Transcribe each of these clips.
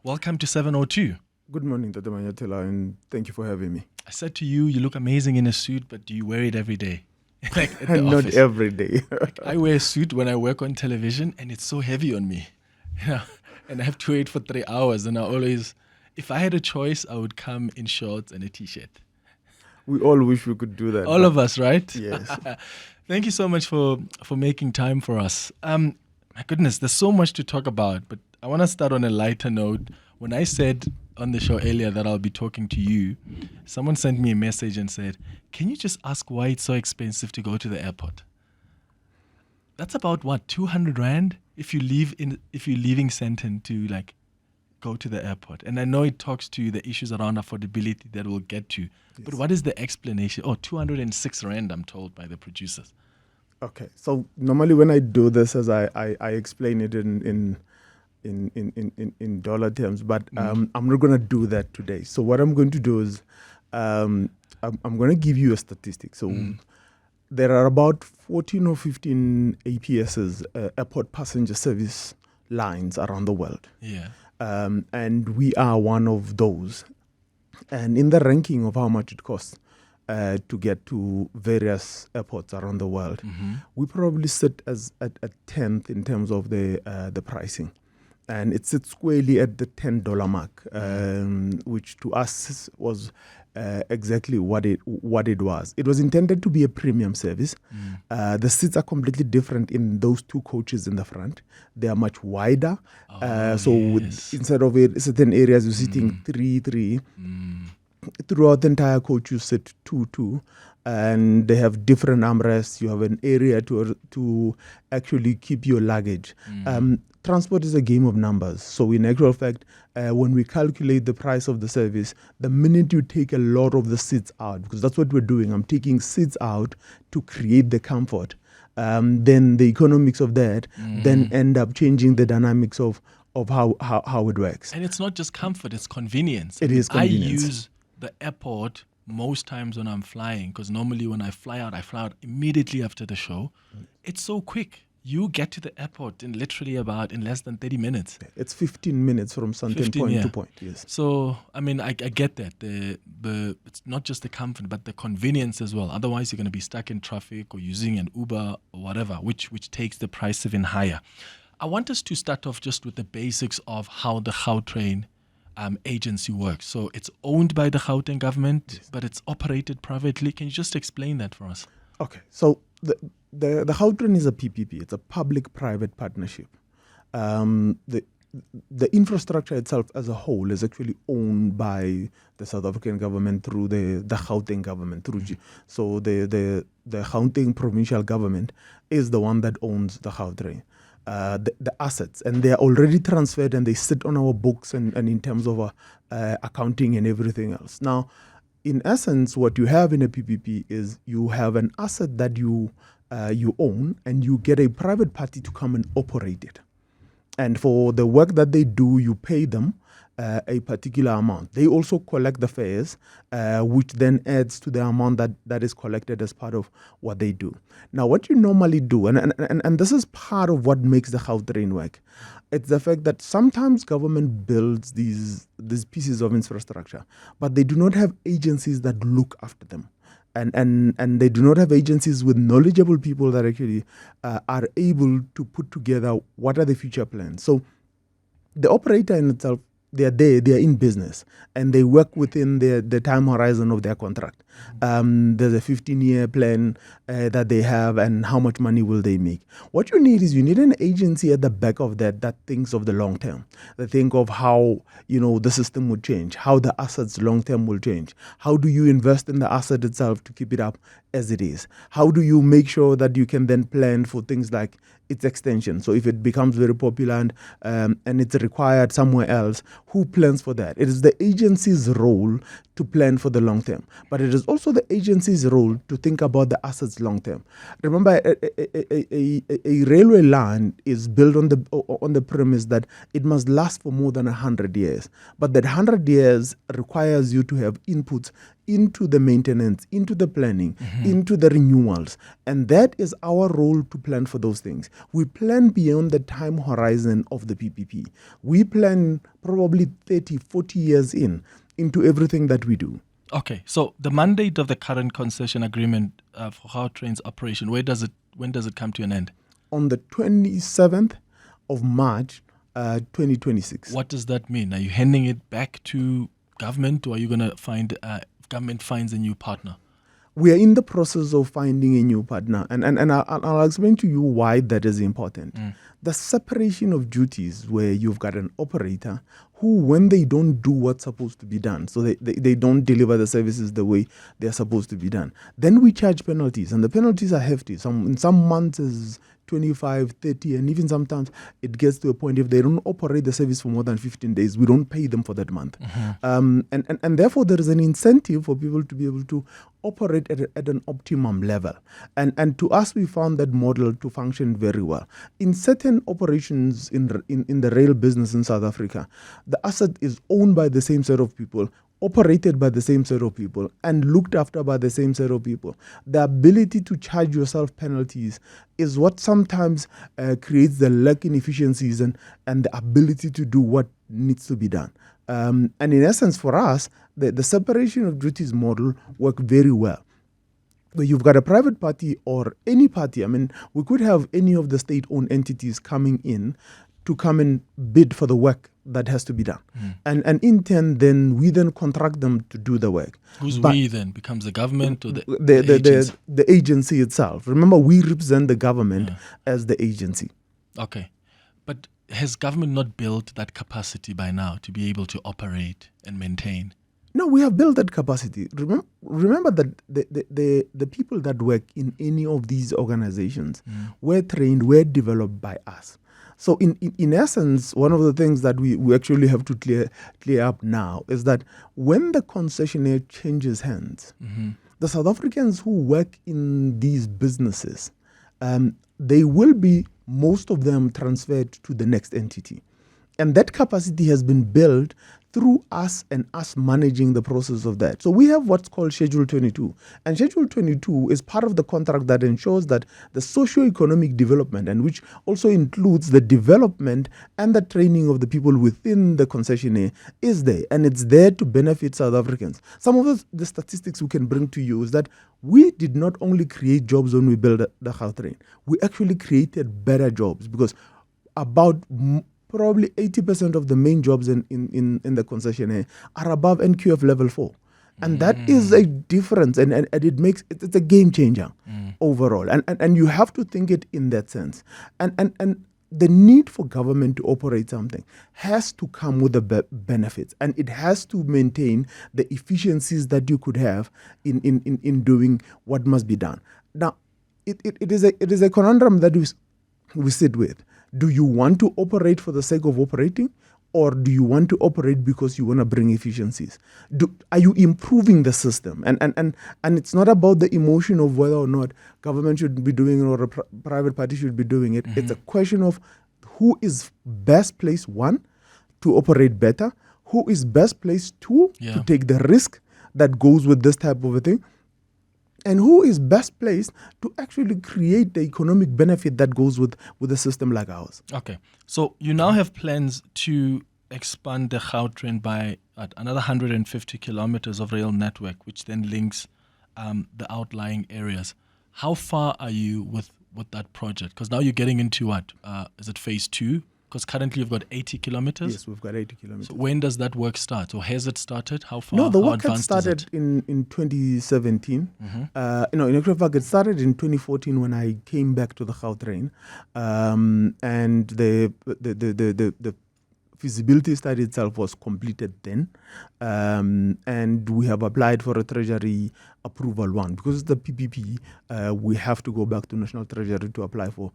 Welcome to 702. Good morning, Clement Manyathela, and thank you for having me. I said to you, you look amazing in a suit, but do you wear it every day? Like at the Not office. every day. Like I wear a suit when I work on television, and it's so heavy on me. And I have to wait for 3 hours, and I always, if I had a choice, I would come in shorts and a t-shirt. We all wish we could do that. All of us, right? Yes. Thank you so much for making time for us. My goodness, there's so much to talk about, but I want to start on a lighter note. When I said on the show earlier that I'll be talking to you, someone sent me a message and said, can you just ask why it's so expensive to go to the airport? That's about what, 200 Rand if you're leaving Sandton to like go to the airport. And I know it talks to the issues around affordability that we'll get to. Yes. But what is the explanation? 206 Rand, I'm told by the producers. Okay. So normally when I do this, as I explain it in dollar terms, but I'm not going to do that today. So what I'm going to do is I'm going to give you a statistic. So there are about 14 or 15 APSs, airport passenger service lines around the world. Yeah. And we are one of those. And in the ranking of how much it costs to get to various airports around the world, we probably sit as at 10th in terms of the pricing. And it sits squarely at the $10 mark, which to us was exactly what it was. It was intended to be a premium service. The seats are completely different in those two coaches in the front. They are much wider. Instead of certain areas, you're sitting 3-3. Throughout the entire coach, you sit 2-2. And they have different armrests. You have an area to actually keep your luggage. Transport is a game of numbers. So in actual fact, when we calculate the price of the service, the minute you take a lot of the seats out, because that's what we're doing, I'm taking seats out to create the comfort, then the economics of that then end up changing the dynamics of how it works. And it's not just comfort, it's convenience. It is convenience. I use the airport most times when I'm flying, because normally when I fly out immediately after the show. It's so quick. You get to the airport in literally in less than 30 minutes. It's 15 minutes from Sandton point to point, yes. So, I mean, I get that. It's not just the comfort, but the convenience as well. Otherwise, you're going to be stuck in traffic or using an Uber or whatever, which takes the price even higher. I want us to start off just with the basics of how the Gautrain agency works. So it's owned by the Gauteng government, yes, but it's operated privately. Can you just explain that for us? Okay, so the Gautrain is a PPP. It's a public-private partnership. The infrastructure itself as a whole is actually owned by the South African government through the Gauteng government. So the Gauteng provincial government is the one that owns the Gautrain. The assets, and they are already transferred and they sit on our books and in terms of accounting and everything else. Now, in essence, what you have in a PPP is you have an asset that you own, and you get a private party to come and operate it. And for the work that they do, you pay them a particular amount. They also collect the fares, which then adds to the amount that is collected as part of what they do. Now, what you normally do, and this is part of what makes the Gautrain work, it's the fact that sometimes government builds these pieces of infrastructure, but they do not have agencies that look after them. And they do not have agencies with knowledgeable people that actually are able to put together what are the future plans. So the operator in itself, they are there, they are in business, and they work within the time horizon of their contract. There's a 15-year plan that they have, and how much money will they make. What you need is an agency at the back of that thinks of the long term. They think of how the system would change, how the assets long term will change. How do you invest in the asset itself to keep it up as it is? How do you make sure that you can then plan for things like its extension? So if it becomes very popular and it's required somewhere else, who plans for that? It is the agency's role to plan for the long term, but it is also the agency's role to think about the assets long term. Remember, a railway line is built on the premise that it must last for more than 100 years, but that 100 years requires you to have inputs into the maintenance, into the planning, into the renewals. And that is our role to plan for those things. We plan beyond the time horizon of the PPP. We plan probably 30, 40 years into everything that we do. Okay, so the mandate of the current concession agreement for Gautrain's operation, when does it come to an end? On the 27th of March, 2026. What does that mean? Are you handing it back to government, or are you going to find government finds a new partner? We are in the process of finding a new partner, and I'll explain to you why that is important. The separation of duties, where you've got an operator who, when they don't do what's supposed to be done, so they don't deliver the services the way they're supposed to be done, then we charge penalties, and the penalties are hefty. In some months is 25, 30, and even sometimes it gets to a point if they don't operate the service for more than 15 days, we don't pay them for that month. And therefore there is an incentive for people to be able to operate at an optimum level. And to us, we found that model to function very well. In certain operations in the rail business in South Africa, the asset is owned by the same set of people, operated by the same set of people, and looked after by the same set of people. The ability to charge yourself penalties is what sometimes creates the lack in efficiencies and the ability to do what needs to be done. And in essence, for us, the separation of duties model worked very well. Where you've got a private party or any party, I mean, we could have any of the state-owned entities coming in to come and bid for the work that has to be done. And in turn, then we contract them to do the work. We then? Becomes the government or the agency itself. Remember, we represent the government as the agency. Okay. But has government not built that capacity by now to be able to operate and maintain? No, we have built that capacity. Remember that the people that work in any of these organizations were trained, were developed by us. So in essence, one of the things that we actually have to clear up now is that when the concessionaire changes hands, the South Africans who work in these businesses, they will be, most of them, transferred to the next entity. And that capacity has been built through us and us managing the process of that. So we have what's called Schedule 22. And Schedule 22 is part of the contract that ensures that the socio-economic development, and which also includes the development and the training of the people within the concessionaire, is there. And it's there to benefit South Africans. Some of the statistics we can bring to you is that we did not only create jobs when we built the Gautrain, we actually created better jobs, because about probably 80% of the main jobs in the concessionaire are above NQF level 4. And that is a difference, and it's a game changer overall. And you have to think it in that sense. And the need for government to operate something has to come with the benefits, and it has to maintain the efficiencies that you could have in doing what must be done. Now, it is a conundrum that we sit with. Do you want to operate for the sake of operating, or do you want to operate because you want to bring efficiencies? Are you improving the system? And it's not about the emotion of whether or not government should be doing it or a private party should be doing it. It's a question of who is best placed, one, to operate better, who is best placed, two, to take the risk that goes with this type of a thing, and who is best placed to actually create the economic benefit that goes with a system like ours. Okay. So you now have plans to expand the Gautrain by another 150 kilometers of rail network, which then links the outlying areas. How far are you with that project? Because now you're getting into what? Is it phase 2? Because currently you've got 80 kilometers? Yes, we've got 80 kilometers. So when does that work start? Or has it started? How far? No, the work advanced had started in 2017. In actual fact, it started in 2014 when I came back to the Gautrain. And the feasibility study itself was completed then. And we have applied for a Treasury approval one. Because it's the PPP, we have to go back to National Treasury to apply for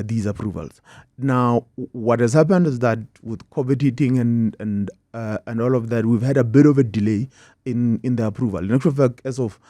these approvals. Now, what has happened is that with COVID hitting and all of that, we've had a bit of a delay in the approval. In actual fact, as of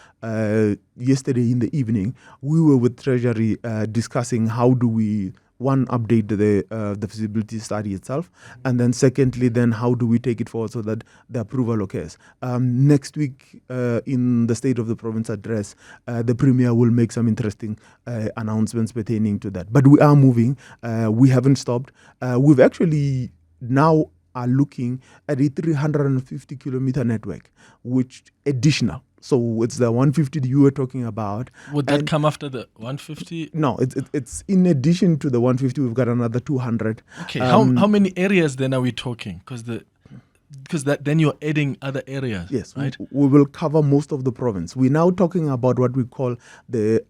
yesterday in the evening, we were with Treasury discussing how do we one, update the feasibility study itself, and then secondly, then how do we take it forward so that the approval occurs. Next week, in the State of the Province address, the Premier will make some interesting announcements pertaining to that. But we are moving. We haven't stopped. We've actually now are looking at a 350 kilometer network, which additional. So it's the 150 that you were talking about. Would that come after the 150? No, it's in addition to the 150. We've got another 200. Okay, how many areas then are we talking? Because then you're adding other areas. Yes, right. We will cover most of the province. We're now talking about what we call the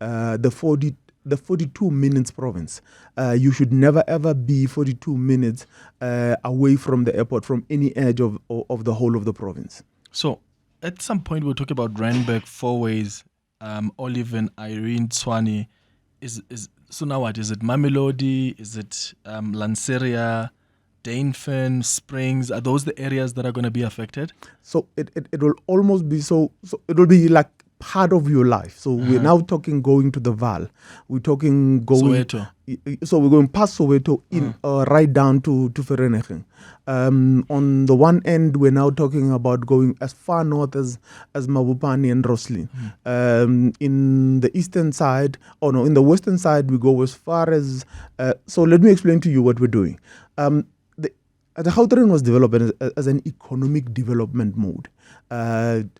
42 minutes province. You should never ever be 42 minutes away from the airport, from any edge of the whole of the province. So at some point we'll talk about Randburg, Fourways, Oliven, Irene, Tshwane. So now what? Is it Mamelodi? Is it Lanseria, Dainfern, Springs? Are those the areas that are going to be affected? So it will almost be so it will be like part of your life. So we're now talking going to the Val. We're talking going Soweto. So we're going past Soweto in right down to Vereeniging. On the one end, we're now talking about going as far north as Mabopane and Roslin. In the eastern side, in the western side, we go as far as. So let me explain to you what we're doing. The Gautrain was developed as an economic development mode, and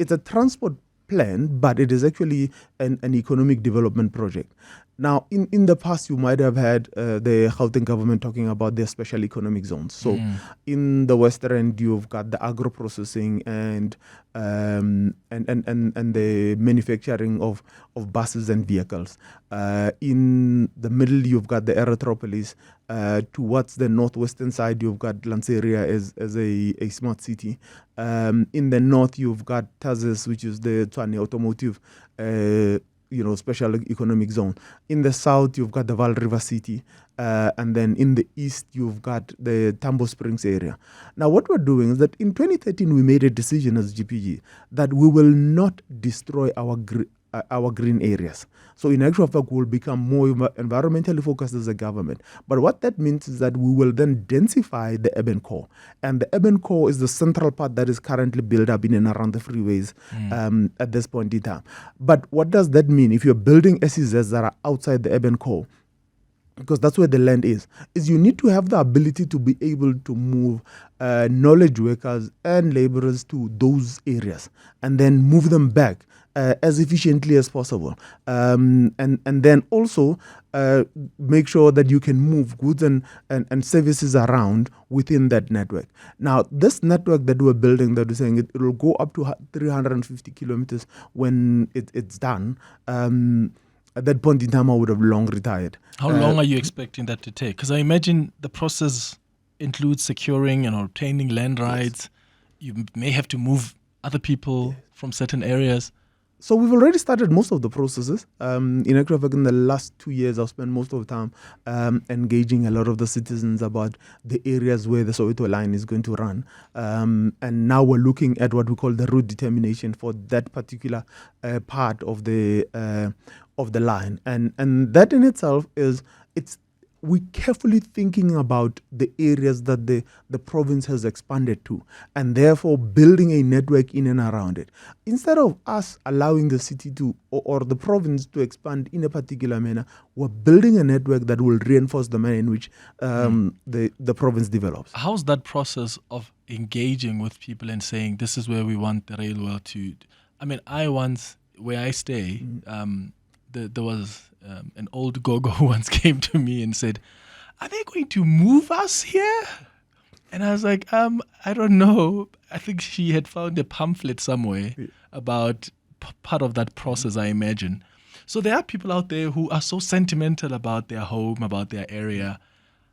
it's a transport plan, but it is actually an economic development project. Now, in the past, you might have had the Gauteng government talking about their special economic zones. So, in the western end, you've got the agro processing and the manufacturing of buses and vehicles. In the middle, you've got the Aerotropolis. Towards the northwestern side, you've got Lanseria as a smart city. In the north, you've got Tazes, which is the Tshwane automotive special economic zone. In the south, you've got the Vaal River City. And then in the east, you've got the Tambo Springs area. Now, what we're doing is that in 2013, we made a decision as GPG that we will not destroy our green areas. So in actual fact, we'll become more environmentally focused as a government. But what that means is that we will then densify the urban core. And the urban core is the central part that is currently built up in and around the freeways at this point in time. But what does that mean? If you're building SEZs that are outside the urban core, because that's where the land is you need to have the ability to be able to move knowledge workers and laborers to those areas and then move them back as efficiently as possible. And then also make sure that you can move goods and services around within that network. Now, this network that we're building, that we're saying it will go up to 350 kilometers when it's done. At that point in time, I would have long retired. How long are you expecting that to take? Because I imagine the process includes securing and obtaining land rights. You may have to move other people from certain areas. So we've already started most of the processes. In actual fact, in the last 2 years, I've spent most of the time engaging a lot of the citizens about the areas where the Soweto line is going to run. And now we're looking at what we call the route determination for that particular part of the line. And that in itself we're carefully thinking about the areas that the province has expanded to, and therefore building a network in and around it. Instead of us allowing the city to or the province to expand in a particular manner, we're building a network that will reinforce the manner in which the province develops. How's that process of engaging with people and saying, this is where we want the railway to... I mean, where I stay, there was an old gogo who once came to me and said, are they going to move us here? And I was like, I don't know. I think she had found a pamphlet somewhere about part of that process, I imagine. So there are people out there who are so sentimental about their home, about their area.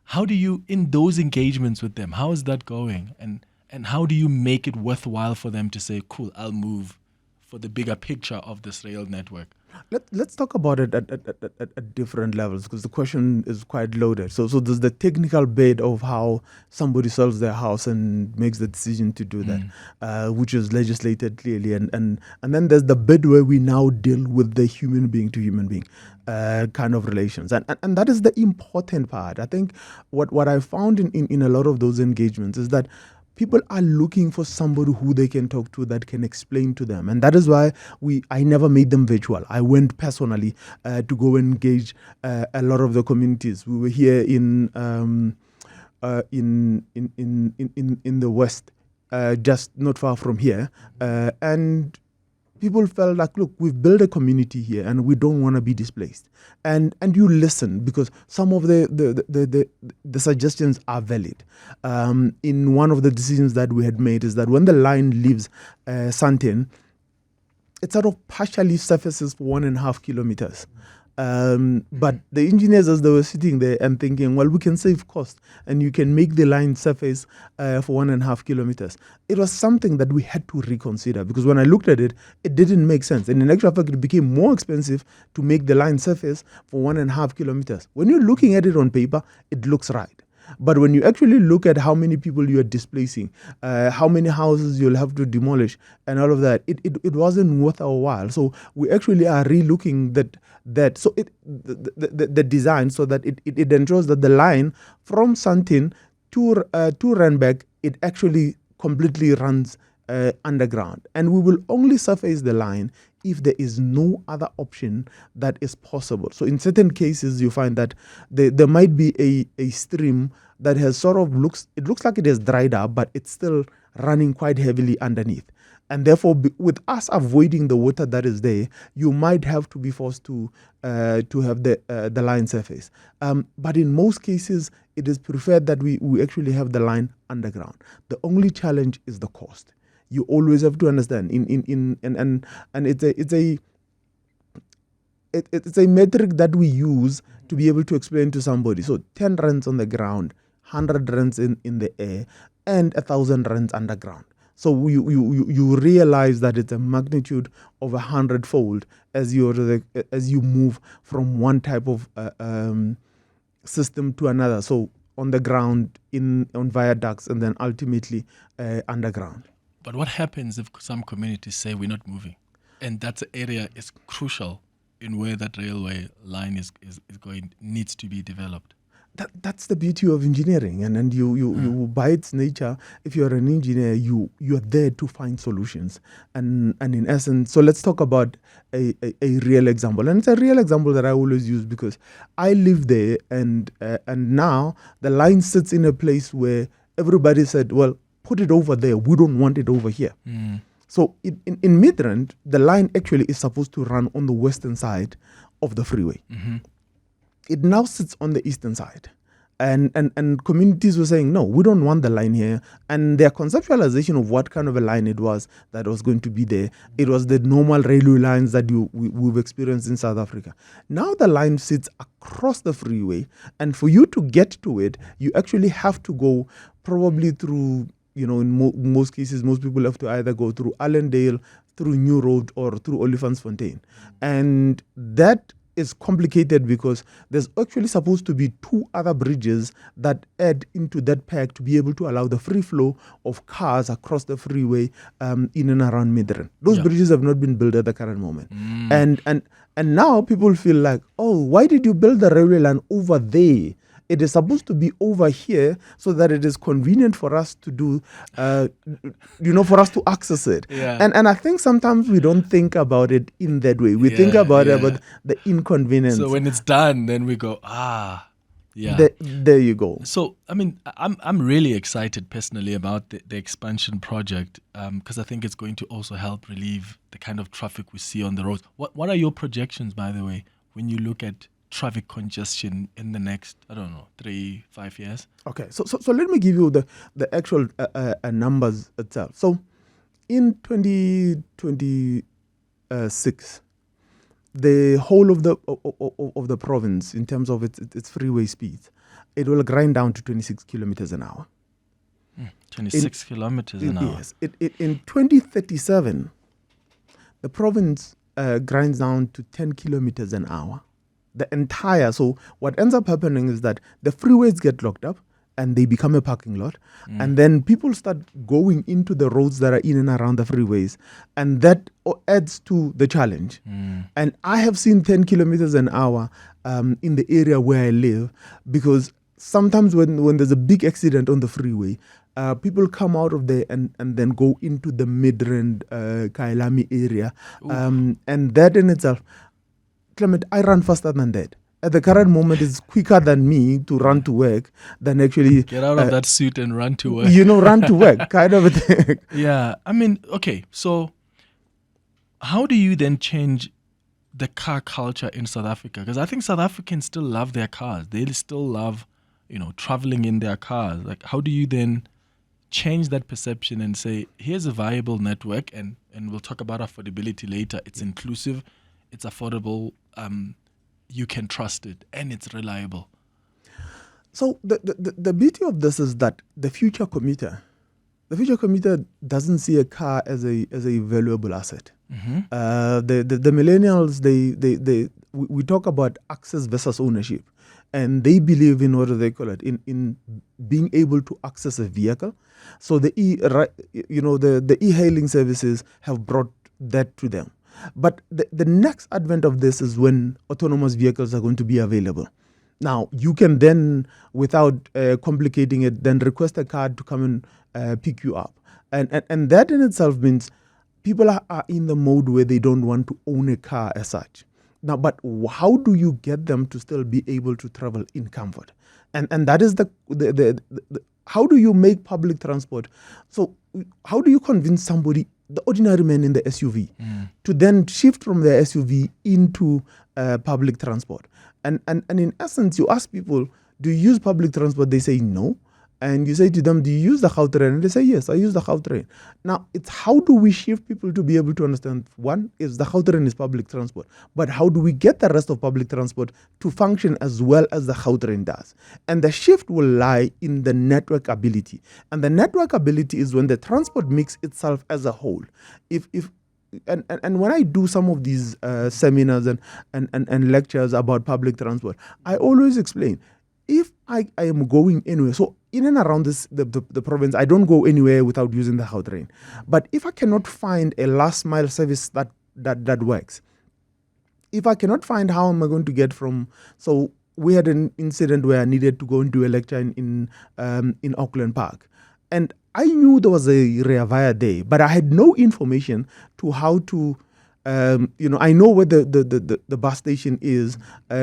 How do you, in those engagements with them, how is that going? And how do you make it worthwhile for them to say, cool, I'll move for the bigger picture of this rail network? Let's talk about it at different levels, because the question is quite loaded. So there's the technical bit of how somebody sells their house and makes the decision to do that, which is legislated clearly, and then there's the bit where we now deal with the human being to human being kind of relations, and that is the important part. I think what I found in a lot of those engagements is that people are looking for somebody who they can talk to that can explain to them. And that is why I never made them virtual. I went personally to go engage a lot of the communities. We were here in the West, just not far from here. And people felt like, look, we've built a community here and we don't want to be displaced. And you listen, because some of the suggestions are valid. In one of the decisions that we had made is that when the line leaves Sandton, it sort of partially surfaces for 1.5 kilometers. But the engineers, as they were sitting there and thinking, well, we can save cost and you can make the line surface for 1.5 kilometers. It was something that we had to reconsider, because when I looked at it, it didn't make sense. And in actual fact, it became more expensive to make the line surface for 1.5 kilometers. When you're looking at it on paper, it looks right. But when you actually look at how many people you are displacing, how many houses you'll have to demolish, and all of that, it wasn't worth our while. So we actually are relooking that. So the design, so that it ensures that the line from Sandton to Randburg, it actually completely runs underground, and we will only surface the line if there is no other option that is possible. So in certain cases, you find that there might be a stream that has sort of looks like it has dried up, but it's still running quite heavily underneath. And therefore, with us avoiding the water that is there, you might have to be forced to have the line surface. But in most cases, it is preferred that we actually have the line underground. The only challenge is the cost. You always have to understand and it's a metric that we use to be able to explain to somebody. So 10 rands on the ground, 100 rands in the air, and 1,000 rands underground. So you realize that it's a magnitude of 100-fold as you move from one type of system to another. So on the ground, on viaducts, and then ultimately underground. But what happens if some communities say we're not moving? And that area is crucial in where that railway line is needs to be developed. That's the beauty of engineering, and you by its nature, if you're an engineer, you are there to find solutions, and in essence. So let's talk about a real example, and it's a real example that I always use because I live there, and now the line sits in a place where everybody said, well, put it over there. We don't want it over here. So in Midrand, the line actually is supposed to run on the western side of the freeway. It now sits on the eastern side. And communities were saying, no, we don't want the line here. And their conceptualization of what kind of a line it was that was going to be there, it was the normal railway lines that we've experienced in South Africa. Now the line sits across the freeway. And for you to get to it, you actually have to go probably through, in most cases, most people have to either go through Allendale, through New Road, or through Olifantsfontein. And that is complicated because there's actually supposed to be 2 other bridges that add into that pack to be able to allow the free flow of cars across the freeway in and around Midrand. Those bridges have not been built at the current moment. And now people feel like, oh, why did you build the railway line over there? It is supposed to be over here so that it is convenient for us to do, for us to access it. And I think sometimes we don't think about it in that way. We think about the inconvenience. So when it's done, then we go, There you go. So, I mean, I'm really excited personally about the expansion project because I think it's going to also help relieve the kind of traffic we see on the roads. What are your projections, by the way, when you look at traffic congestion in the next, 3-5 years? Okay, so let me give you the actual numbers itself. So in 2026, the whole of the province, in terms of its freeway speeds, it will grind down to 26 kilometers an hour. 26 kilometers an hour. Yes. In 2037, the province grinds down to 10 kilometers an hour. So what ends up happening is that the freeways get locked up and they become a parking lot. And then people start going into the roads that are in and around the freeways. And that adds to the challenge. And I have seen 10 kilometers an hour in the area where I live, because sometimes when there's a big accident on the freeway, people come out of there and then go into the Midrand, Kailami area. And that in itself, Clement, I run faster than that. At the current moment, it's quicker than me to run to work than actually... Get out of that suit and run to work. Run to work, kind of a thing. Yeah. I mean, okay, so how do you then change the car culture in South Africa? Because I think South Africans still love their cars. They still love, traveling in their cars. Like, how do you then change that perception and say, here's a viable network, and we'll talk about affordability later. It's inclusive, it's affordable, you can trust it, and it's reliable. So the beauty of this is that the future commuter doesn't see a car as a valuable asset. The millennials, we talk about access versus ownership, and they believe in what do they call it, in being able to access a vehicle. So the e-hailing services have brought that to them. But the next advent of this is when autonomous vehicles are going to be available. Now, you can then, without complicating it, then request a car to come and pick you up. And that in itself means people are in the mode where they don't want to own a car as such. Now, but how do you get them to still be able to travel in comfort? And that is the how do you make public transport? So how do you convince somebody, the ordinary man in the SUV, to then shift from their SUV into public transport? And in essence, you ask people, do you use public transport? They say no. And you say to them, do you use the Gautrain? And they say, yes, I use the Gautrain. Now, it's how do we shift people to be able to understand, one, is the Gautrain is public transport. But how do we get the rest of public transport to function as well as the Gautrain does? And the shift will lie in the network ability. And the network ability is when the transport mix itself as a whole. And when I do some of these seminars and lectures about public transport, I always explain, if I am going anywhere, so in and around the province, I don't go anywhere without using the Gautrain. But if I cannot find a last mile service that works, if I cannot find how am I going to get from, so we had an incident where I needed to go and do a lecture in Auckland Park. And I knew there was a Rea Vaya there, but I had no information to how to, I know where the bus station is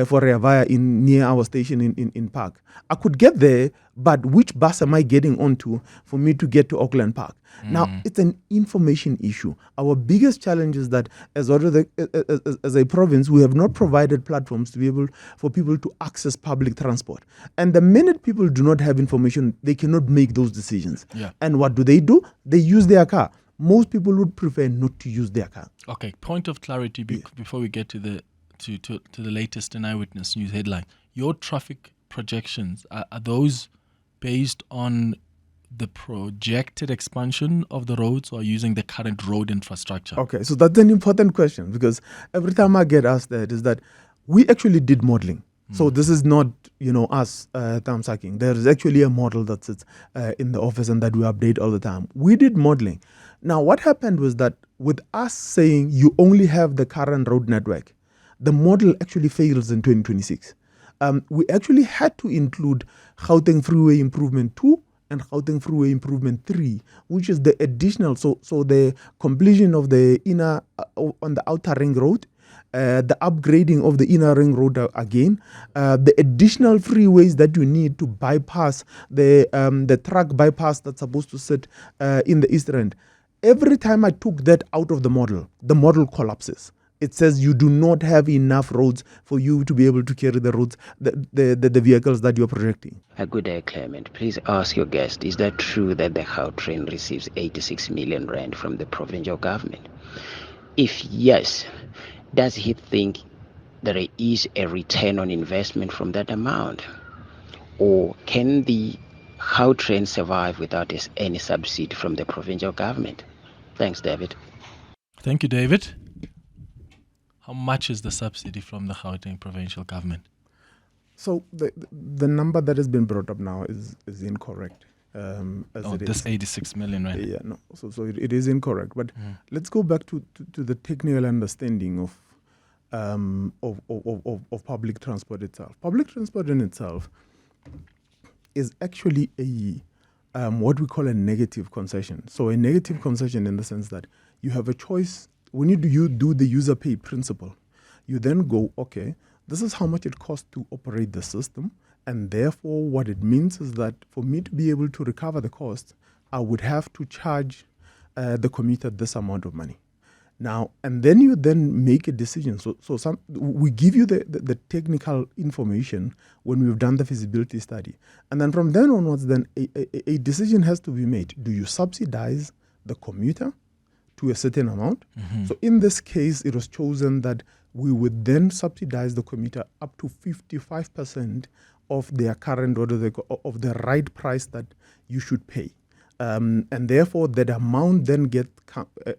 for Rea Vaya near our station in Park. I could get there, but which bus am I getting onto for me to get to Auckland Park? Now, it's an information issue. Our biggest challenge is that as a province, we have not provided platforms to be able for people to access public transport. And the minute people do not have information, they cannot make those decisions. Yeah. And what do? They use their car. Most people would prefer not to use their car. Okay, point of clarity before we get to the latest in Eyewitness News headline. Your traffic projections, are those based on the projected expansion of the roads or using the current road infrastructure? Okay, so that's an important question, because every time I get asked that is that we actually did modeling. So this is not, us thumb sucking. There is actually a model that sits in the office and that we update all the time. We did modeling. Now, what happened was that with us saying you only have the current road network, the model actually fails in 2026. We actually had to include Gauteng Freeway Improvement 2 and Gauteng Freeway Improvement 3, which is the additional, so the completion of the inner, on the outer ring road, the upgrading of the inner ring road again, the additional freeways that you need to bypass the truck bypass that's supposed to sit in the east end. Every time I took that out of the model collapses. It says you do not have enough roads for you to be able to carry the roads, the vehicles that you're projecting. Good day, Clement. Please ask your guest, is that true that the Gautrain receives 86 million rand from the provincial government? If yes, does he think there is a return on investment from that amount? Or can the Gautrain survive without any subsidy from the provincial government? Thanks, David. Thank you, David. how much is the subsidy from the Gauteng provincial government? So the number that has been brought up now is incorrect. This 86 million, right? Yeah, no. So it is incorrect. But let's go back to the technical understanding of public transport itself. Public transport in itself is actually what we call a negative concession. So a negative concession in the sense that you have a choice. When you do the user pay principle, you then go, okay, this is how much it costs to operate the system. And therefore, what it means is that for me to be able to recover the cost, I would have to charge the commuter this amount of money. Now, and then you then make a decision. So we give you the technical information when we've done the feasibility study. And then from then onwards, then a decision has to be made. Do you subsidize the commuter to a certain amount? So in this case, it was chosen that we would then subsidize the commuter up to 55% of their current or of the right price that you should pay. And therefore, that amount then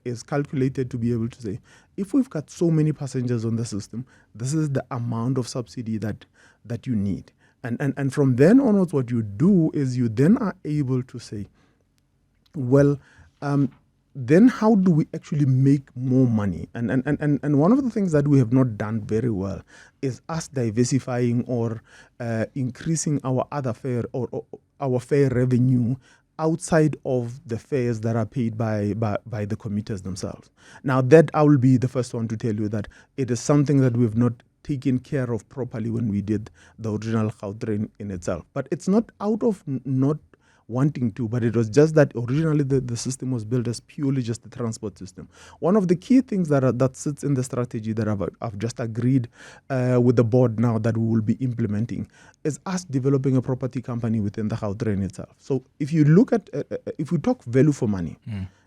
is calculated to be able to say, if we've got so many passengers on the system, this is the amount of subsidy that you need. And from then onwards, what you do is you then are able to say, well, then how do we actually make more money? And one of the things that we have not done very well is us diversifying or increasing our other fare or our fare revenue outside of the fares that are paid by the commuters themselves. Now, that I will be the first one to tell you that it is something that we've not taken care of properly when we did the original Gautrain in itself. But it's not out of not wanting to, but it was just that originally the system was built as purely just a transport system. One of the key things that sits in the strategy that I've just agreed with the board now that we will be implementing is us developing a property company within the Gautrain itself. So if you look at, if we talk value for money,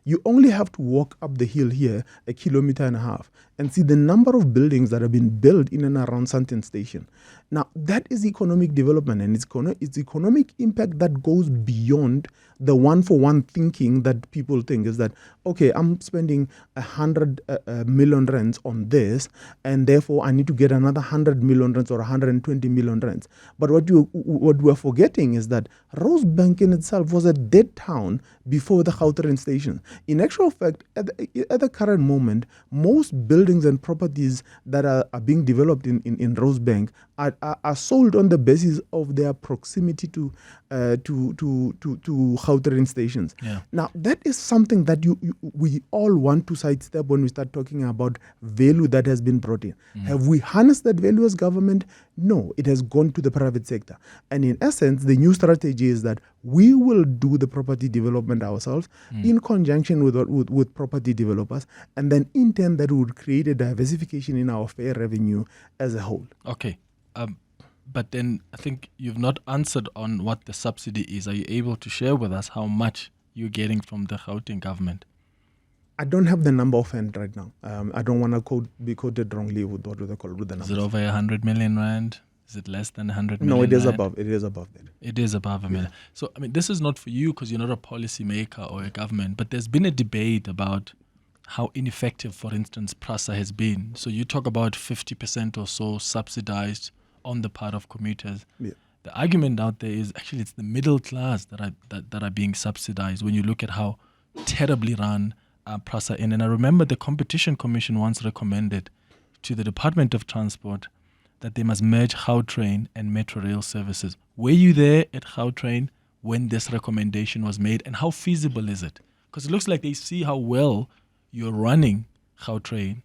you only have to walk up the hill here 1.5 kilometers and see the number of buildings that have been built in and around Sandton Station. Now, that is economic development, and it's economic impact that goes beyond the one-for-one thinking that people think is that, okay, I'm spending 100 million rands on this, and therefore I need to get another 100 million rands or 120 million rands. But what we're forgetting is that Rosebank in itself was a dead town before the Gautrain station. In actual fact, at the current moment, most buildings and properties that are being developed in Rosebank are sold on the basis of their proximity to Gautrain stations. Yeah. Now, that is something that we all want to sidestep when we start talking about value that has been brought in. Have we harnessed that value as government? No, it has gone to the private sector. And in essence, the new strategy is that we will do the property development ourselves in conjunction with property developers, and then in turn that would create a diversification in our fare revenue as a whole. Okay. But then I think you've not answered on what the subsidy is. Are you able to share with us how much you're getting from the Gauteng government? I don't have the number offhand right now. I don't want to be quoted wrongly with what they call with the numbers. Is it over 100 million rand? Is it less than 100 million? No, it is rand? above. It is above that. It is above a million. So, I mean, this is not for you because you're not a policy maker or a government, but there's been a debate about how ineffective, for instance, PRASA has been. So you talk about 50% or so subsidized on the part of commuters. Yeah. The argument out there is actually it's the middle class that are being subsidized when you look at how terribly run PRASA in. And I remember the Competition Commission once recommended to the Department of Transport that they must merge Gautrain and Metro Rail services. Were you there at Gautrain when this recommendation was made, and how feasible is it? Because it looks like they see how well you're running Gautrain.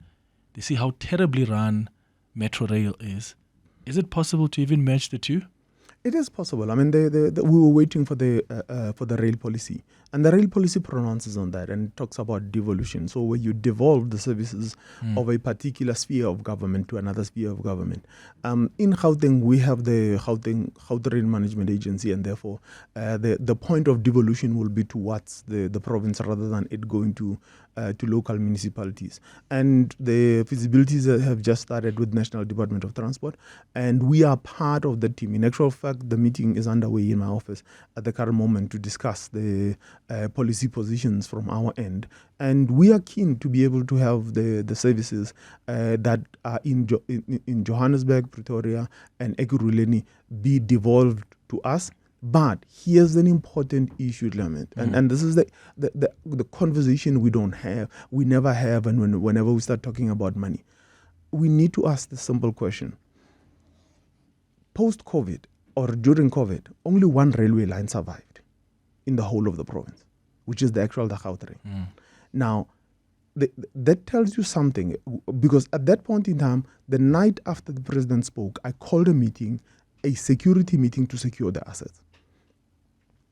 They see how terribly run Metro Rail is. Is it possible to even merge the two? It is possible. I mean, we were waiting for the rail policy, and the rail policy pronounces on that and talks about devolution. So where you devolve the services of a particular sphere of government to another sphere of government. In Gauteng, we have the Gautrain Management Agency, and therefore the point of devolution will be towards the province rather than it going to local municipalities. And the feasibilities have just started with National Department of Transport, and we are part of the team. In actual fact, fact, the meeting is underway in my office at the current moment to discuss the policy positions from our end. And we are keen to be able to have the services that are in Johannesburg, Pretoria, and Ekurhuleni be devolved to us. But here's an important issue, Clement, and this is the conversation we don't have, we never have, and whenever we start talking about money, we need to ask the simple question. Post-COVID or during COVID, only one railway line survived in the whole of the province, which is the Gautrain. Now, that tells you something, because at that point in time, the night after the president spoke, I called a security meeting to secure the assets.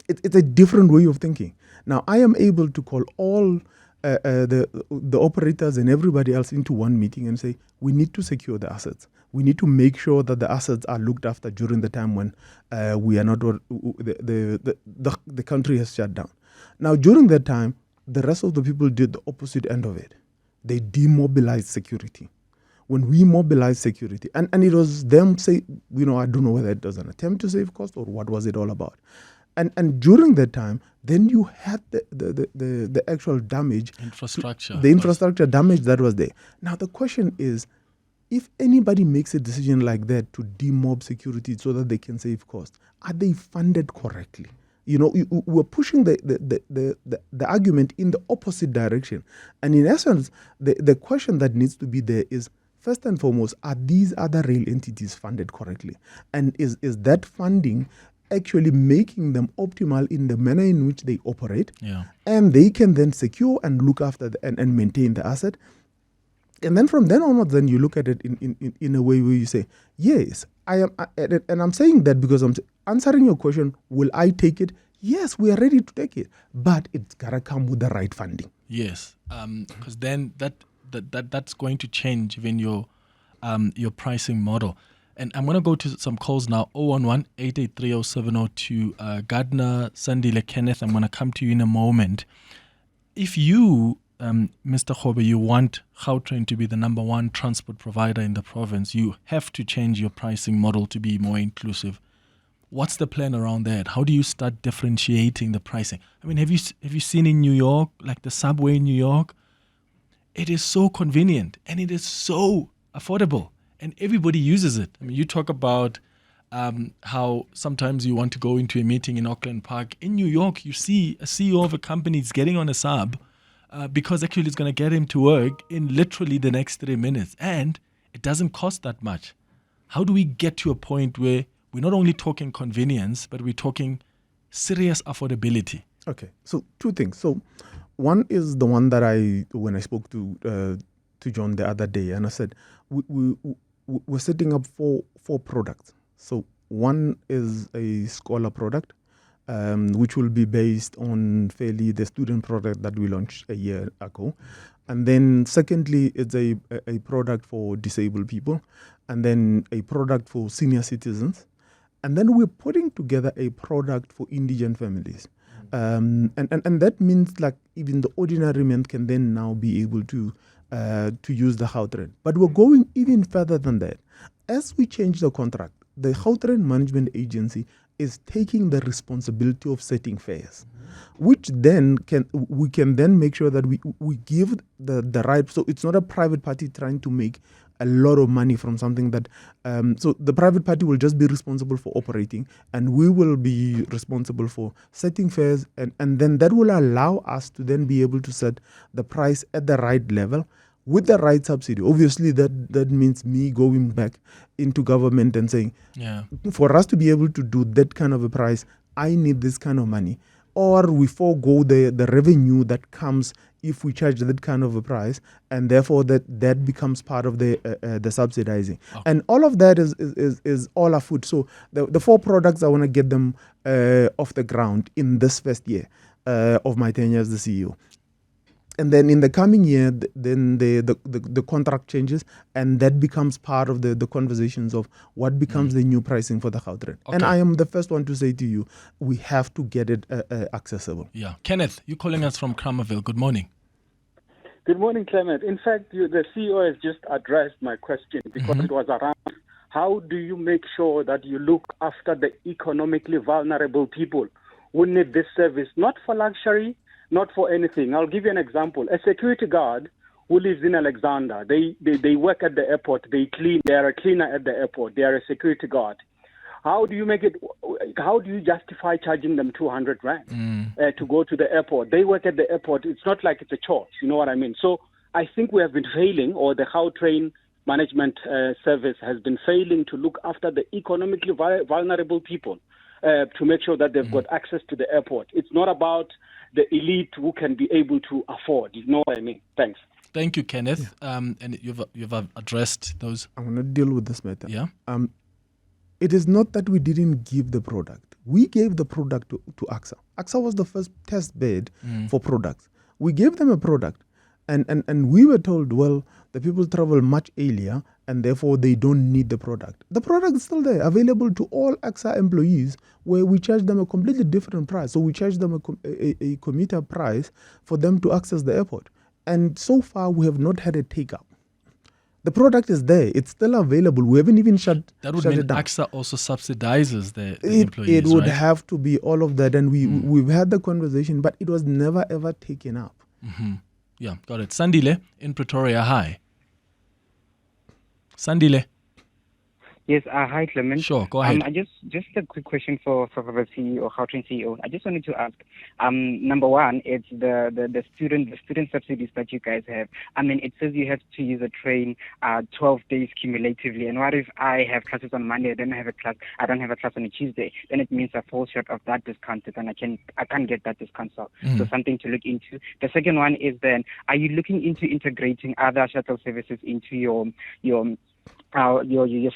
It's a different way of thinking. Now, I am able to call all the operators and everybody else into one meeting and say, we need to secure the assets. We need to make sure that the assets are looked after during the time when we are not, the country has shut down. Now, during that time, the rest of the people did the opposite end of it. They demobilized security. When we mobilized security, and it was them say, I don't know whether it was an attempt to save cost or what was it all about. And during that time, then you had the actual damage. The infrastructure damage that was there. Now the question is, if anybody makes a decision like that to demob security so that they can save cost, are they funded correctly? We're pushing the argument in the opposite direction. And in essence, the question that needs to be there is, first and foremost, are these other rail entities funded correctly? And is that funding actually making them optimal in the manner in which they operate? And they can then secure and look after and maintain the asset. And then from then onwards, then you look at it in a way where you say, yes, I am, and I'm saying that because I'm answering your question, will I take it? Yes, we are ready to take it, but it's gotta come with the right funding. Yes, because then that's going to change even your pricing model. And I'm going to go to some calls now. 011-883-0702. Gardner, Sandile, Kenneth, I'm going to come to you in a moment. If you, Mr. Kgobe, you want Gautrain to be the number one transport provider in the province, you have to change your pricing model to be more inclusive. What's the plan around that? How do you start differentiating the pricing? I mean, have you seen in New York, like the subway in New York? It is so convenient and it is so affordable. And everybody uses it. I mean, you talk about how sometimes you want to go into a meeting in Auckland Park. In New York, you see a CEO of a company is getting on a sub because actually it's going to get him to work in literally the next 3 minutes. And it doesn't cost that much. How do we get to a point where we're not only talking convenience, but we're talking serious affordability? Okay, so two things. So one is the one that when I spoke to John the other day, and I said, we're setting up four products. So one is a scholar product, which will be based on the student product that we launched a year ago. And then secondly, it's a product for disabled people, and then a product for senior citizens. And then we're putting together a product for indigent families. And that means like even the ordinary man can then now be able to use the Gautrain. But we're going even further than that. As we change the contract, the Gautrain Management Agency is taking the responsibility of setting fares, which then we can then make sure that we give the right. So it's not a private party trying to make a lot of money from something that so the private party will just be responsible for operating, and we will be responsible for setting fares, and then that will allow us to then be able to set the price at the right level with the right subsidy. Obviously that means me going back into government and saying, for us to be able to do that kind of a price, I need this kind of money, or we forego the revenue that comes if we charge that kind of a price, and therefore that becomes part of the subsidizing. Okay. And all of that is all afoot. So the four products, I want to get them off the ground in this first year of my tenure as the CEO. And then in the coming year, then the contract changes, and that becomes part of the conversations of what becomes the new pricing for the Gautrain. Okay. And I am the first one to say to you, we have to get it accessible. Yeah. Kenneth, you're calling us from Kramerville. Good morning. Good morning, Clement. In fact, the CEO has just addressed my question because it was around how do you make sure that you look after the economically vulnerable people who need this service, not for luxury, not for anything? I'll give you an example. A security guard who lives in Alexander, they work at the airport, they are a cleaner at the airport, they are a security guard. How do you justify charging them 200 rand to go to the airport? They work at the airport. It's not like it's a chore. You know what I mean? So I think we have been failing, or the Gautrain management service has been failing to look after the economically vulnerable people to make sure that they've got access to the airport. It's not about the elite who can be able to afford. You know what I mean? Thanks. Thank you, Kenneth. And you've addressed those. I'm going to deal with this matter. Yeah. It is not that we didn't give the product. We gave the product to AXA. AXA was the first test bed for products. We gave them a product, and we were told, well, the people travel much earlier, and therefore they don't need the product. The product is still there, available to all AXA employees, where we charge them a completely different price. So we charge them a commuter price for them to access the airport. And so far, we have not had a take-up. The product is there. It's still available. We haven't even shut it down. That would mean AXA also subsidizes the employees, It would have to be all of that. And we've had the conversation, but it was never, ever taken up. Mm-hmm. Yeah, got it. Sandile in Pretoria, hi. Sandile. Yes, hi Clement. Sure, go ahead. I just a quick question for the CEO, Gautrain CEO. I just wanted to ask, number one, it's the student subsidies that you guys have. I mean, it says you have to use a train 12 days cumulatively. And what if I have classes on Monday, I don't have a class on a Tuesday? Then it means I fall short of that discount, and I can't get that discount. So something to look into. The second one is then, are you looking into integrating other shuttle services into your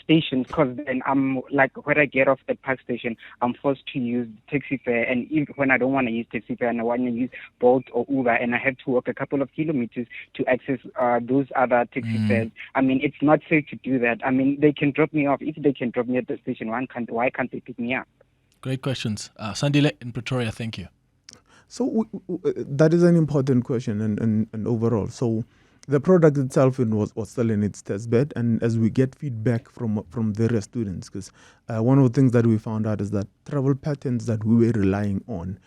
stations? Because then I'm like, when I get off at Park Station, I'm forced to use taxi fare, and even when I don't want to use taxi fare and I want to use Bolt or Uber, and I have to walk a couple of kilometers to access those other taxi fares. I mean, it's not safe to do that. I mean, they can drop me off. If they can drop me at the station, why can't they pick me up? Great questions. Sandile in Pretoria, thank you. So that is an important question, and overall. So the product itself was still in its test bed, and as we get feedback from various students, because one of the things that we found out is that travel patterns that we were relying on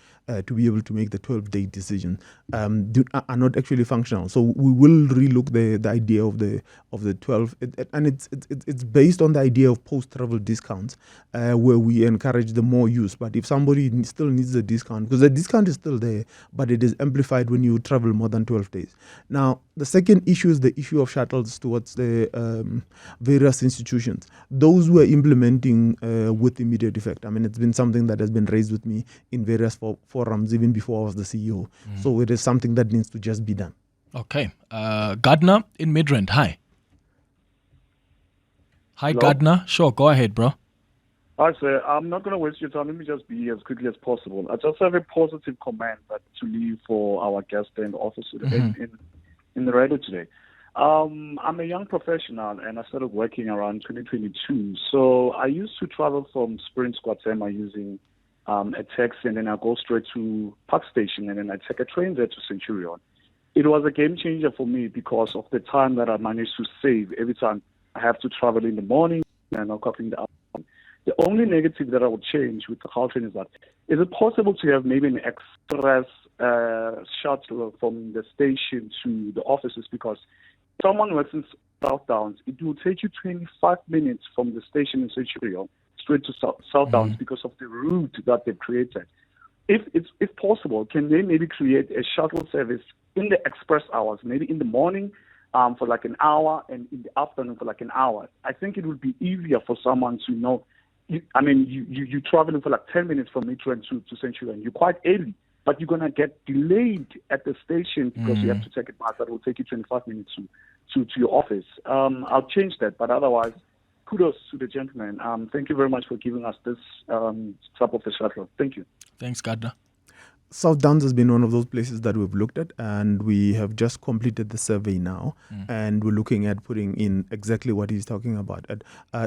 to be able to make the 12-day decision are not actually functional. So we will relook the idea of the 12, and it's based on the idea of post-travel discounts, where we encourage the more use. But if somebody still needs the discount, because the discount is still there, but it is amplified when you travel more than 12 days. Now, the second issue is the issue of shuttles towards the various institutions. Those who are implementing with immediate effect. I mean, it's been something that has been raised with me in various forums, even before I was the CEO. So it is something that needs to just be done. Okay. Gardner in Midrand, hi. Hi, Hello? Gardner. Sure, go ahead, bro. Hi, sir. I'm not going to waste your time. Let me just be as quickly as possible. I just have a positive comment to leave for our guest and office in the radio today. I'm a young professional, and I started working around 2022. So I used to travel from Springs, Guatemala using a taxi, and then I go straight to Park Station, and then I take a train there to Centurion. It was a game changer for me because of the time that I managed to save every time I have to travel in the morning and I'm copying the afternoon. The only negative that I would change with the Gautrain is that, is it possible to have maybe an express shuttle from the station to the offices? Because someone works in South Downs, it will take you 25 minutes from the station in Centurion straight to South Downs because of the route that they've created. If possible, can they maybe create a shuttle service in the express hours, maybe in the morning for like an hour and in the afternoon for like an hour? I think it would be easier for someone to know. You're traveling for like 10 minutes from Midrand to Centurion. You're quite early, but you're going to get delayed at the station because you have to take a bus that will take you 25 minutes to your office. I'll change that, but otherwise, kudos to the gentleman. Thank you very much for giving us this type of a shuttle. Thank you. Thanks, Gardner. South Downs has been one of those places that we've looked at, and we have just completed the survey now, and we're looking at putting in exactly what he's talking about. And,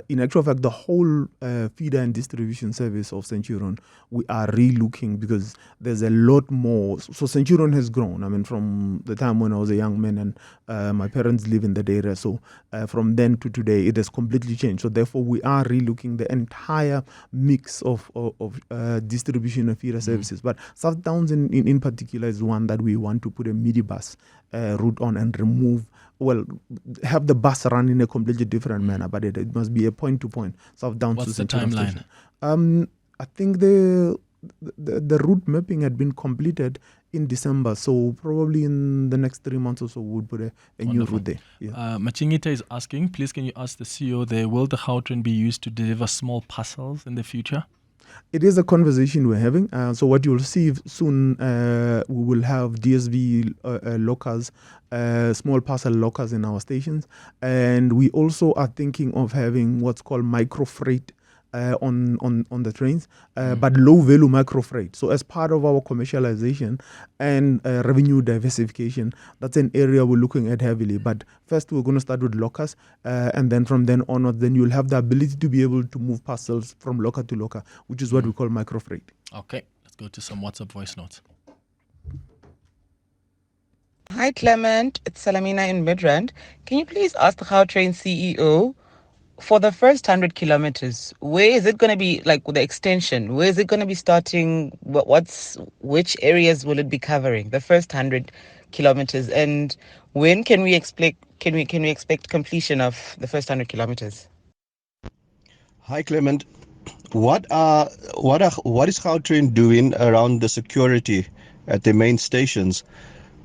in actual fact, the whole feeder and distribution service of Centurion, we are re-looking because there's a lot more. So Centurion has grown. I mean, from the time when I was a young man and my parents live in that area, so from then to today, it has completely changed. So therefore, we are re-looking the entire mix of distribution and feeder services. But South Downs in particular is one that we want to put a minibus route on and remove, have the bus run in a completely different manner, but it must be a point-to-point. South Downs What's to the Centurion timeline? Station. I think the route mapping had been completed in December, so probably in the next 3 months or so, we'll put a new route there. Yeah. Machingita is asking, please can you ask the CEO there, will the Gautrain be used to deliver small parcels in the future? It is a conversation we're having. So what you'll see soon, we will have DSV lockers, small parcel lockers in our stations. And we also are thinking of having what's called micro freight on the trains, but low value micro freight. So as part of our commercialization and revenue diversification, that's an area we're looking at heavily. But first we're going to start with lockers, and then from then onwards, then you'll have the ability to be able to move parcels from locker to locker, which is what we call micro freight. Okay, let's go to some WhatsApp voice notes. Hi Clement, it's Salamina in Midrand. Can you please ask the Gautrain CEO, for the first 100 kilometers, where is it going to be, like the extension? Where is it going to be starting? Which areas will it be covering? The first 100 kilometers, and when can we expect completion of the first 100 kilometers? Hi Clement, what is Gautrain doing around the security at the main stations?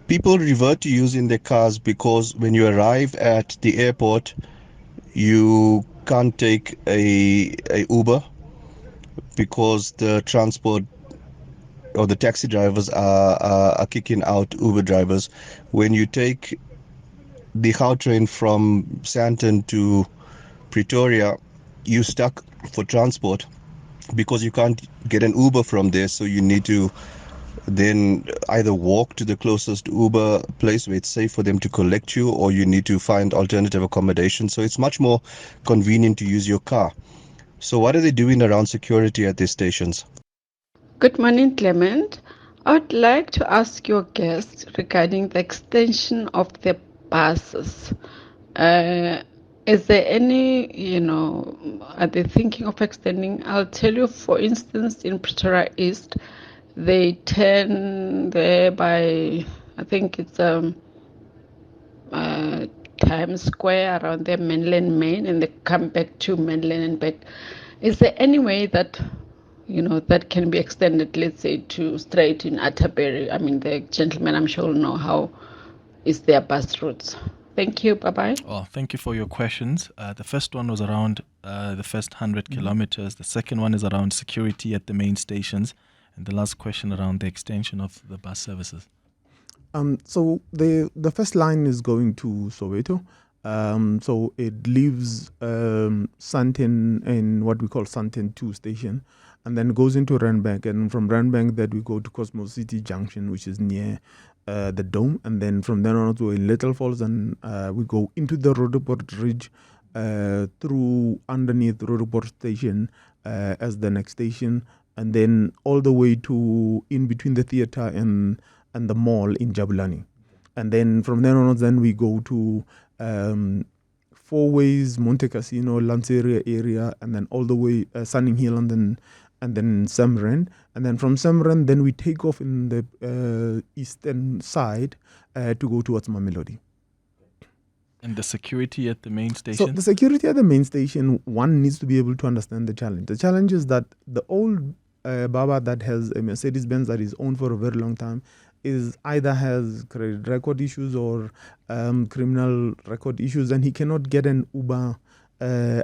People revert to using their cars because when you arrive at the airport, you can't take a Uber because the transport or the taxi drivers are kicking out Uber drivers. When you take the Gautrain from Sandton to Pretoria, you're stuck for transport because you can't get an Uber from there, so you need to then either walk to the closest Uber place where it's safe for them to collect you, or you need to find alternative accommodation. So it's much more convenient to use your car. So what are they doing around security at these stations? Good morning, Clement. I would like to ask your guest regarding the extension of the buses. Is there any, are they thinking of extending? I'll tell you, for instance, in Pretoria East, they turn there by, I think it's Times Square around there, Mainland Main, and they come back to Mainland and back. Is there any way that, that can be extended, let's say, to straight in Atterbury? I mean, the gentleman, I'm sure, will know how is their bus routes. Thank you. Bye-bye. Oh, thank you for your questions. The first one was around the first 100 kilometers. The second one is around security at the main stations. And the last question around the extension of the bus services. So the first line is going to Soweto. So it leaves Sandton in what we call Sandton 2 station, and then goes into Randbank. And from Randbank, that we go to Cosmos City Junction, which is near the Dome. And then from then on, we're in Little Falls, and we go into the Roodepoort Ridge through underneath Roodepoort Station as the next station, and then all the way to in between the theatre and the mall in Jabulani. And then from then on, then we go to Four Ways, Monte Cassino, Lanseria area, and then all the way Sunning Hill, and then Samrand. And then from Samrand, then we take off in the eastern side to go towards Mamelodi. And the security at the main station? So the security at the main station, one needs to be able to understand the challenge. The challenge is that the old Baba that has a Mercedes-Benz that is owned for a very long time is either has credit record issues or criminal record issues, and he cannot get an Uber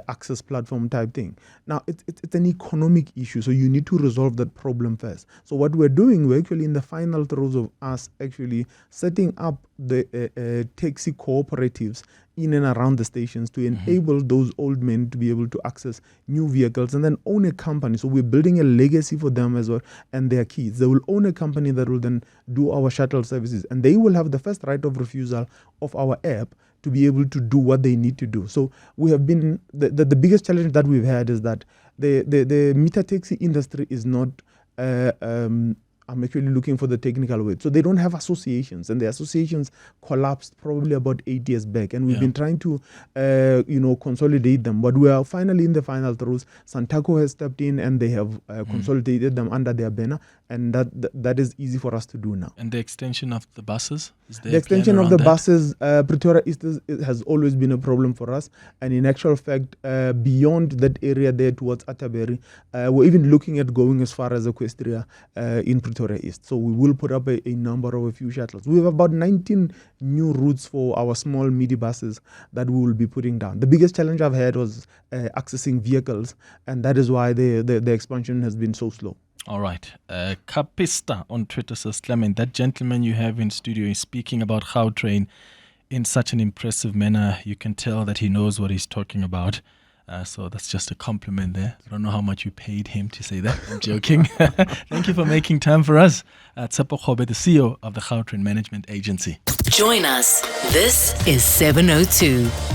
access platform type thing. Now, it's an economic issue, so you need to resolve that problem first. So what we're doing, we're actually in the final throes of us actually setting up the taxi cooperatives in and around the stations to enable those old men to be able to access new vehicles and then own a company. So we're building a legacy for them as well and their kids. They will own a company that will then do our shuttle services, and they will have the first right of refusal of our app to be able to do what they need to do. So we have been, the biggest challenge that we've had is that the meter taxi industry is not, I'm actually looking for the technical word. So they don't have associations, and the associations collapsed probably about 8 years back. And we've been trying to, consolidate them. But we are finally in the final throes. Santaco has stepped in, and they have consolidated them under their banner, and that is easy for us to do now. And the extension of the buses? Is there the extension of the that? buses, Pretoria East has always been a problem for us. And in actual fact, beyond that area there towards Atterbury, we're even looking at going as far as Equestria in Pretoria East. So we will put up a number of a few shuttles. We have about 19 new routes for our small midi buses that we will be putting down. The biggest challenge I've had was accessing vehicles, and that is why the expansion has been so slow. All right. Kapista on Twitter says, Clement, that gentleman you have in studio is speaking about Gautrain in such an impressive manner. You can tell that he knows what he's talking about. So that's just a compliment there. I don't know how much you paid him to say that. I'm joking. Thank you for making time for us. Tshepo Kgobe, the CEO of the Gautrain Management Agency. Join us. This is 702.